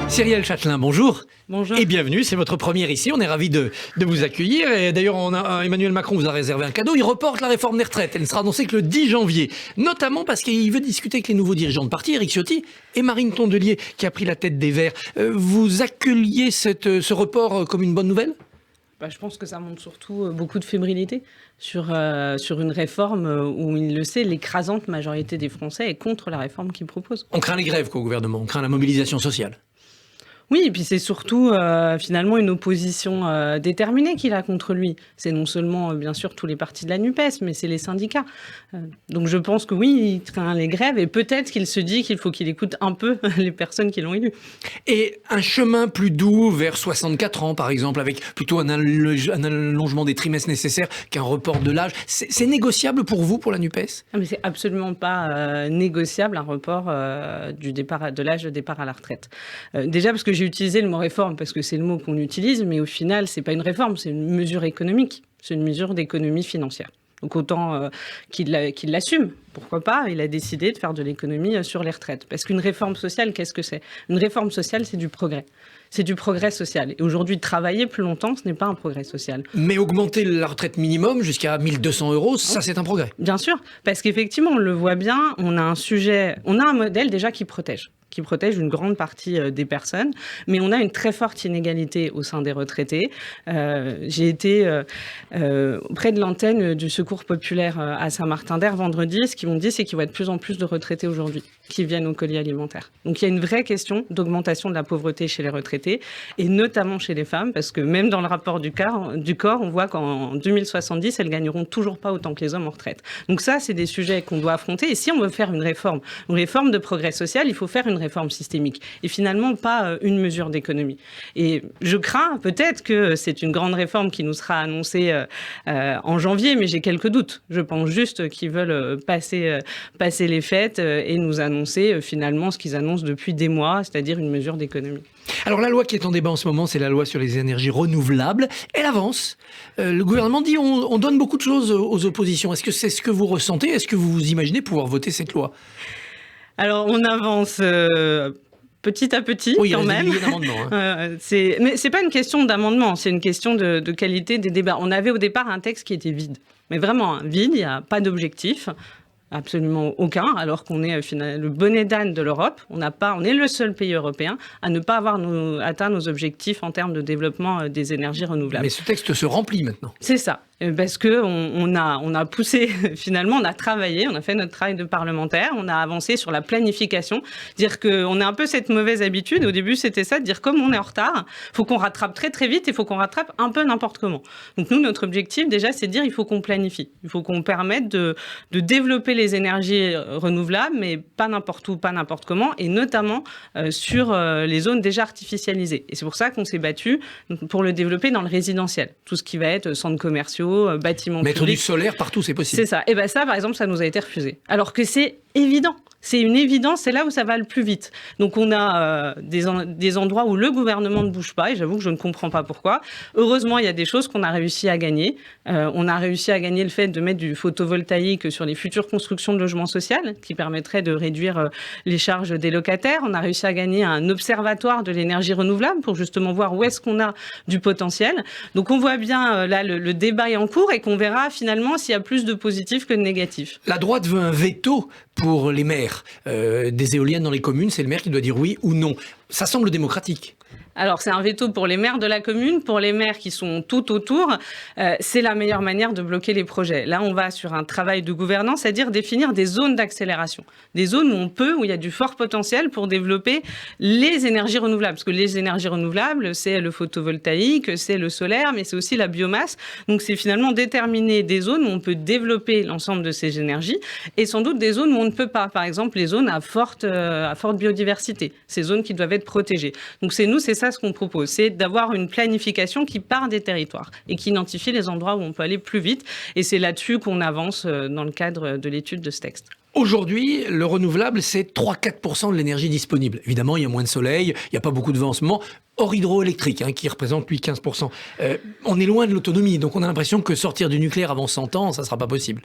Cyrielle Châtelain, bonjour. Bonjour. Et bienvenue, c'est votre première ici, on est ravis de vous accueillir. Et d'ailleurs, Emmanuel Macron vous a réservé un cadeau, il reporte la réforme des retraites. Elle ne sera annoncée que le 10 janvier, notamment parce qu'il veut discuter avec les nouveaux dirigeants de parti, Éric Ciotti et Marine Tondelier, qui a pris la tête des Verts. Vous accueilliez ce report comme une bonne nouvelle ? Je pense que ça montre surtout beaucoup de fébrilité sur une réforme où, il le sait, l'écrasante majorité des Français est contre la réforme qu'il propose. On craint les grèves au gouvernement, on craint la mobilisation sociale. Oui, et puis c'est surtout finalement une opposition déterminée qu'il a contre lui. C'est non seulement bien sûr tous les partis de la NUPES, mais c'est les syndicats. Donc je pense que oui, il craint les grèves et peut-être qu'il se dit qu'il faut qu'il écoute un peu les personnes qui l'ont élu. Et un chemin plus doux vers 64 ans par exemple, avec plutôt un allongement des trimestres nécessaires qu'un report de l'âge, c'est négociable pour vous, pour la NUPES ? Mais c'est absolument pas négociable un report de l'âge de départ à la retraite. Déjà parce que j'ai utilisé le mot réforme parce que c'est le mot qu'on utilise, mais au final, c'est pas une réforme, c'est une mesure économique, c'est une mesure d'économie financière. Donc autant qu'il l'assume, pourquoi pas, il a décidé de faire de l'économie sur les retraites. Parce qu'une réforme sociale, qu'est-ce que c'est ? Une réforme sociale, c'est du progrès. C'est du progrès social. Et aujourd'hui, travailler plus longtemps, ce n'est pas un progrès social. Mais augmenter la retraite minimum jusqu'à 1 200 €, ça c'est un progrès. Bien sûr, parce qu'effectivement, on le voit bien, on a un modèle déjà qui protège une grande partie des personnes, mais on a une très forte inégalité au sein des retraités. J'ai été auprès de l'antenne du Secours populaire à Saint-Martin-d'Hères vendredi. Ce qu'ils m'ont dit, c'est qu'il y a de plus en plus de retraités aujourd'hui qui viennent au colis alimentaire. Donc il y a une vraie question d'augmentation de la pauvreté chez les retraités, et notamment chez les femmes, parce que même dans le rapport du corps, on voit qu'en 2070, elles gagneront toujours pas autant que les hommes en retraite. Donc ça, c'est des sujets qu'on doit affronter. Et si on veut faire une réforme de progrès social, il faut faire une réforme systémique et finalement pas une mesure d'économie. Et je crains peut-être que c'est une grande réforme qui nous sera annoncée en janvier, mais j'ai quelques doutes. Je pense juste qu'ils veulent passer les fêtes et nous annoncer finalement ce qu'ils annoncent depuis des mois, c'est-à-dire une mesure d'économie. Alors la loi qui est en débat en ce moment, c'est la loi sur les énergies renouvelables. Elle avance. Le gouvernement dit on donne beaucoup de choses aux oppositions. Est-ce que c'est ce que vous ressentez ? Est-ce que vous vous imaginez pouvoir voter cette loi ? Alors, on avance petit à petit, oui, quand même. Mais c'est pas une question d'amendement, c'est une question de qualité des débats. On avait au départ un texte qui était vide, mais vraiment vide, il n'y a pas d'objectif. Absolument aucun, alors qu'on est le bonnet d'âne de l'Europe. On est le seul pays européen à ne pas avoir atteint nos objectifs en termes de développement des énergies renouvelables. Mais ce texte se remplit maintenant. C'est ça. Parce que on a poussé, finalement, on a travaillé, on a fait notre travail de parlementaire, on a avancé sur la planification, dire qu'on a un peu cette mauvaise habitude, au début c'était ça, de dire comme on est en retard, il faut qu'on rattrape très très vite, il faut qu'on rattrape un peu n'importe comment. Donc nous, notre objectif déjà, c'est de dire il faut qu'on planifie, il faut qu'on permette de développer les énergies renouvelables, mais pas n'importe où, pas n'importe comment, et notamment sur les zones déjà artificialisées. Et c'est pour ça qu'on s'est battu pour le développer dans le résidentiel, tout ce qui va être centres commerciaux, bâtiments publics. Mettre du solaire partout, c'est possible. C'est ça. Et bien ça, par exemple, ça nous a été refusé. Alors que c'est évident. C'est une évidence, c'est là où ça va le plus vite. Donc on a des endroits où le gouvernement ne bouge pas, et j'avoue que je ne comprends pas pourquoi. Heureusement, il y a des choses qu'on a réussi à gagner. On a réussi à gagner le fait de mettre du photovoltaïque sur les futures constructions de logements sociaux, qui permettrait de réduire les charges des locataires. On a réussi à gagner un observatoire de l'énergie renouvelable pour justement voir où est-ce qu'on a du potentiel. Donc on voit bien, là, le débat est en cours et qu'on verra finalement s'il y a plus de positifs que de négatifs. La droite veut un veto pour les maires des éoliennes dans les communes. C'est le maire qui doit dire oui ou non. Ça semble démocratique. Alors, c'est un veto pour les maires de la commune, pour les maires qui sont tout autour. C'est la meilleure manière de bloquer les projets. Là, on va sur un travail de gouvernance, c'est-à-dire définir des zones d'accélération. Des zones où il y a du fort potentiel pour développer les énergies renouvelables. Parce que les énergies renouvelables, c'est le photovoltaïque, c'est le solaire, mais c'est aussi la biomasse. Donc, c'est finalement déterminer des zones où on peut développer l'ensemble de ces énergies et sans doute des zones où on ne peut pas. Par exemple, les zones à forte biodiversité. Ces zones qui doivent être protégées. Donc, c'est ça ce qu'on propose, c'est d'avoir une planification qui part des territoires et qui identifie les endroits où on peut aller plus vite. Et c'est là-dessus qu'on avance dans le cadre de l'étude de ce texte. Aujourd'hui, le renouvelable, c'est 3-4% de l'énergie disponible. Évidemment, il y a moins de soleil, il n'y a pas beaucoup de vent en ce moment. Hors hydroélectrique, qui représente, lui, 15%. On est loin de l'autonomie, donc on a l'impression que sortir du nucléaire avant 100 ans, ça ne sera pas possible.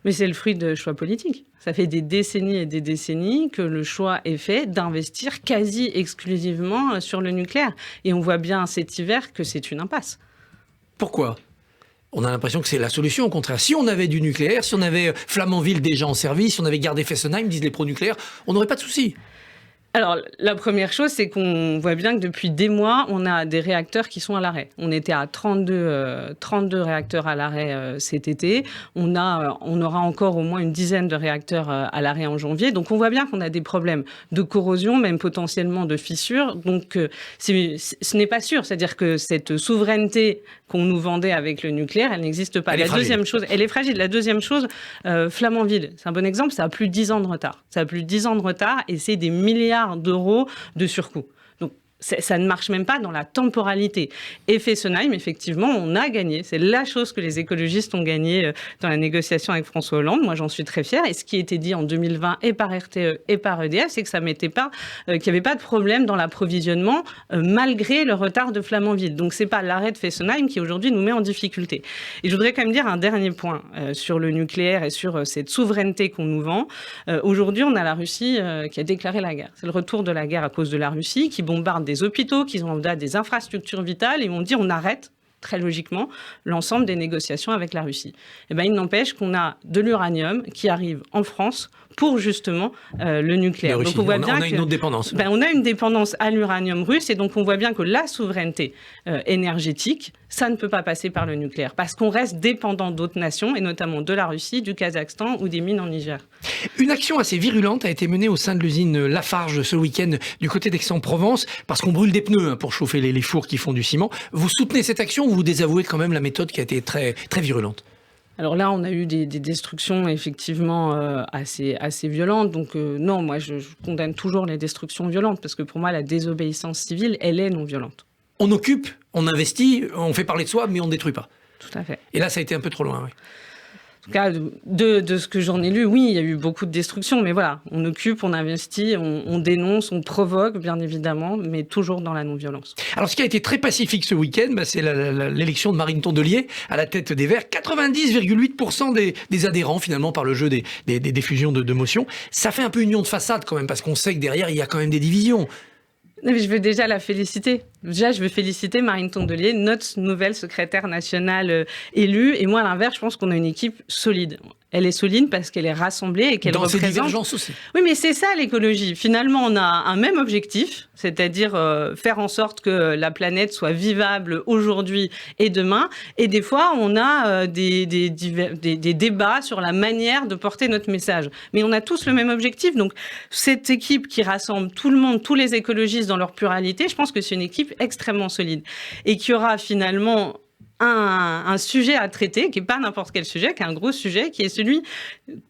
Mais c'est le fruit de choix politiques. Ça fait des décennies et des décennies que le choix est fait d'investir quasi exclusivement sur le nucléaire. Et on voit bien cet hiver que c'est une impasse. Pourquoi ? On a l'impression que c'est la solution. Au contraire, si on avait du nucléaire, si on avait Flamanville déjà en service, si on avait gardé Fessenheim, disent les pro-nucléaires, on n'aurait pas de soucis. Alors, la première chose, c'est qu'on voit bien que depuis des mois, on a des réacteurs qui sont à l'arrêt. On était à 32 réacteurs à l'arrêt cet été. On aura encore au moins une dizaine de réacteurs à l'arrêt en janvier. Donc, on voit bien qu'on a des problèmes de corrosion, même potentiellement de fissures. Donc, ce n'est pas sûr. C'est-à-dire que cette souveraineté qu'on nous vendait avec le nucléaire, elle n'existe pas. La deuxième chose, elle est fragile. La deuxième chose, Flamanville, c'est un bon exemple. Ça a plus de 10 ans de retard. Ça a plus de 10 ans de retard et c'est des milliards d'euros de surcoût. Donc, ça ne marche même pas dans la temporalité. Et Fessenheim, effectivement, on a gagné. C'est la chose que les écologistes ont gagné dans la négociation avec François Hollande. Moi, j'en suis très fière. Et ce qui était dit en 2020 et par RTE et par EDF, c'est que ça mettait pas, qu'il n'y avait pas de problème dans l'approvisionnement malgré le retard de Flamanville. Donc, c'est pas l'arrêt de Fessenheim qui aujourd'hui nous met en difficulté. Et je voudrais quand même dire un dernier point sur le nucléaire et sur cette souveraineté qu'on nous vend. Aujourd'hui, on a la Russie qui a déclaré la guerre. C'est le retour de la guerre à cause de la Russie qui bombarde des hôpitaux, qui ont des infrastructures vitales et on dit on arrête très logiquement l'ensemble des négociations avec la Russie. Eh bien, il n'empêche qu'on a de l'uranium qui arrive en France pour justement le nucléaire. Donc on voit bien on a une autre dépendance. On a une dépendance à l'uranium russe et donc on voit bien que la souveraineté énergétique, ça ne peut pas passer par le nucléaire parce qu'on reste dépendant d'autres nations et notamment de la Russie, du Kazakhstan ou des mines en Niger. Une action assez virulente a été menée au sein de l'usine Lafarge ce week-end du côté d'Aix-en-Provence parce qu'on brûle des pneus pour chauffer les fours qui font du ciment. Vous soutenez cette action ou vous désavouez quand même la méthode qui a été très, très virulente ? Alors là, on a eu des destructions effectivement assez violentes. Donc non, moi, je condamne toujours les destructions violentes parce que pour moi, la désobéissance civile, elle est non violente. On occupe, on investit, on fait parler de soi, mais on ne détruit pas. Tout à fait. Et là, ça a été un peu trop loin, oui. En tout cas, de ce que j'en ai lu, oui, il y a eu beaucoup de destruction. Mais voilà, on occupe, on investit, on dénonce, on provoque, bien évidemment, mais toujours dans la non-violence. Alors, ce qui a été très pacifique ce week-end, c'est l'élection de Marine Tondelier à la tête des Verts. 90,8% des adhérents, finalement, par le jeu des fusions de motions. Ça fait un peu union de façade, quand même, parce qu'on sait que derrière, il y a quand même des divisions. Mais je veux déjà la féliciter. Déjà, je veux féliciter Marine Tondelier, notre nouvelle secrétaire nationale élue. Et moi, à l'inverse, je pense qu'on a une équipe solide. Elle est solide parce qu'elle est rassemblée et qu'elle représente... Dans ses divergences aussi. Oui, mais c'est ça l'écologie. Finalement, on a un même objectif, c'est-à-dire faire en sorte que la planète soit vivable aujourd'hui et demain. Et des fois, on a des débats sur la manière de porter notre message. Mais on a tous le même objectif. Donc, cette équipe qui rassemble tout le monde, tous les écologistes dans leur pluralité, je pense que c'est une équipe extrêmement solide. Et qui aura finalement... un sujet à traiter, qui n'est pas n'importe quel sujet, qui est un gros sujet, qui est celui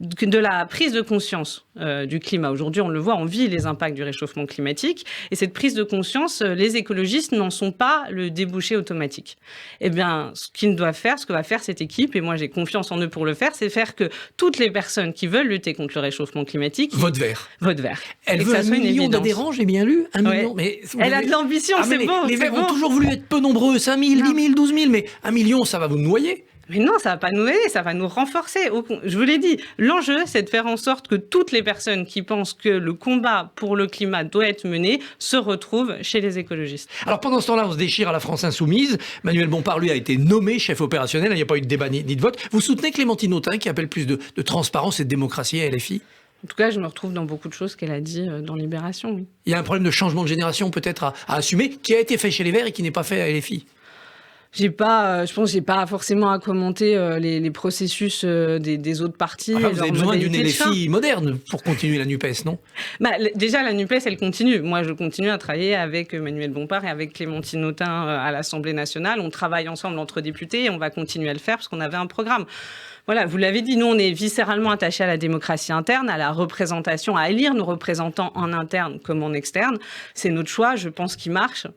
de la prise de conscience du climat. Aujourd'hui, on le voit, on vit les impacts du réchauffement climatique. Et cette prise de conscience, les écologistes n'en sont pas le débouché automatique. Eh bien, ce que va faire cette équipe, et moi j'ai confiance en eux pour le faire, c'est faire que toutes les personnes qui veulent lutter contre le réchauffement climatique... Vote vert. Vote vert. Elle veut 1 million d'adhérents, j'ai bien lu. 1 million. Mais elle a de l'ambition, c'est beau. Les Verts ont toujours voulu être peu nombreux, 5 000, 10 000, 12 000, mais 1 million, ça va vous noyer. Mais non, ça ne va pas nous aider, ça va nous renforcer. Je vous l'ai dit, l'enjeu, c'est de faire en sorte que toutes les personnes qui pensent que le combat pour le climat doit être mené se retrouvent chez les écologistes. Alors pendant ce temps-là, on se déchire à la France Insoumise. Manuel Bompard, lui, a été nommé chef opérationnel. Il n'y a pas eu de débat ni de vote. Vous soutenez Clémentine Autain, qui appelle plus de transparence et de démocratie à LFI ? En tout cas, je me retrouve dans beaucoup de choses qu'elle a dit dans Libération. Oui. Il y a un problème de changement de génération peut-être à assumer, qui a été fait chez les Verts et qui n'est pas fait à LFI. Je pense que j'ai pas forcément à commenter les processus des autres partis. Enfin, vous avez besoin d'une LFI moderne pour continuer la NUPES, non ? Déjà, la NUPES, elle continue. Moi, je continue à travailler avec Manuel Bompard et avec Clémentine Autain à l'Assemblée nationale. On travaille ensemble entre députés et on va continuer à le faire parce qu'on avait un programme. Voilà, vous l'avez dit, nous, on est viscéralement attachés à la démocratie interne, à la représentation, à élire nos représentants en interne comme en externe. C'est notre choix, je pense qu'il marche.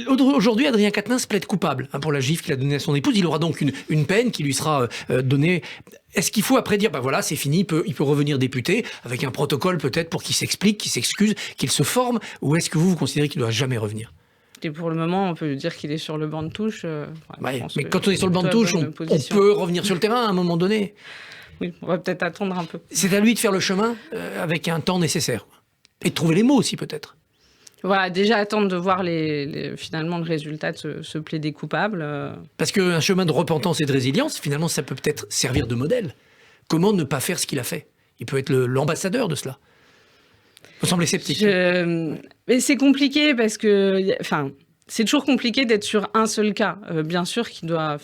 Aujourd'hui, Adrien Quatennens plaide coupable pour la gifle qu'il a donnée à son épouse. Il aura donc une peine qui lui sera donnée. Est-ce qu'il faut après dire, voilà, c'est fini, il peut revenir député, avec un protocole peut-être pour qu'il s'explique, qu'il s'excuse, qu'il se forme, ou est-ce que vous considérez qu'il ne doit jamais revenir ? Écoutez, pour le moment, on peut dire qu'il est sur le banc de touche. Mais quand on est sur le banc de touche, on peut revenir sur le terrain à un moment donné. Oui, on va peut-être attendre un peu. C'est à lui de faire le chemin avec un temps nécessaire. Et de trouver les mots aussi, peut-être. Voilà, déjà attendre de voir finalement le résultat de ce plaider coupable. Parce qu'un chemin de repentance et de résilience, finalement, ça peut peut-être servir de modèle. Comment ne pas faire ce qu'il a fait? Il peut être l'ambassadeur de cela. Vous semblez sceptique. Mais c'est compliqué parce que... c'est toujours compliqué d'être sur un seul cas. Bien sûr qu'il doit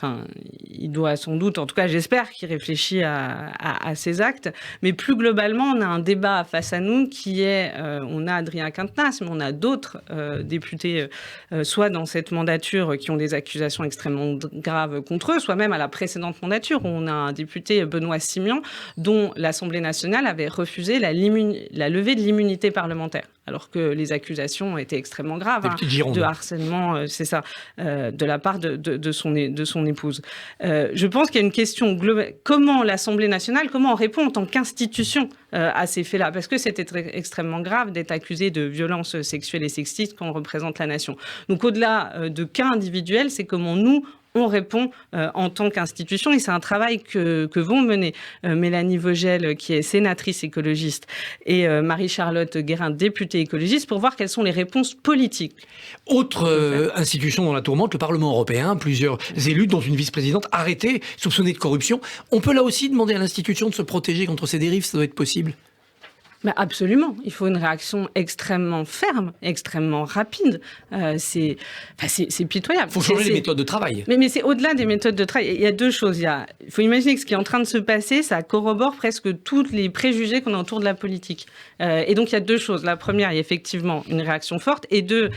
sans doute, en tout cas j'espère qu'il réfléchit à ses actes, mais plus globalement on a un débat face à nous qui est, on a Adrien Quatennens, mais on a d'autres députés, soit dans cette mandature qui ont des accusations extrêmement graves contre eux, soit même à la précédente mandature où on a un député, Benoît Simian, dont l'Assemblée nationale avait refusé la levée de l'immunité parlementaire, alors que les accusations étaient extrêmement graves, de harcèlement, c'est ça, de la part de son épouse. Je pense qu'il y a une question globale. Comment l'Assemblée nationale, comment on répond en tant qu'institution à ces faits-là? Parce que c'était extrêmement grave d'être accusé de violences sexuelles et sexistes quand on représente la nation. Donc au-delà de cas individuels, c'est comment nous, on répond en tant qu'institution, et c'est un travail que vont mener Mélanie Vogel, qui est sénatrice écologiste, et Marie-Charlotte Guérin, députée écologiste, pour voir quelles sont les réponses politiques. Autre institution dans la tourmente, le Parlement européen, plusieurs élus, dont une vice-présidente, arrêtée, soupçonnée de corruption. On peut là aussi demander à l'institution de se protéger contre ces dérives, ça doit être possible? Mais absolument, il faut une réaction extrêmement ferme, extrêmement rapide. C'est pitoyable. Il faut changer les méthodes de travail. Mais c'est au-delà des méthodes de travail. Il y a deux choses. Il faut imaginer que ce qui est en train de se passer, ça corrobore presque tous les préjugés qu'on a autour de la politique. Et donc il y a deux choses. La première, il y a effectivement une réaction forte. Et deux,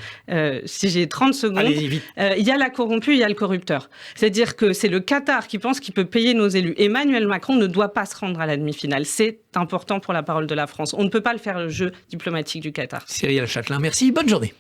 si j'ai 30 secondes, il y a la corrompue, il y a le corrupteur. C'est-à-dire que c'est le Qatar qui pense qu'il peut payer nos élus. Emmanuel Macron ne doit pas se rendre à la demi-finale. C'est important pour la parole de la France. On ne peut pas le faire le jeu diplomatique du Qatar. Cyril Châtelain, merci. Bonne journée.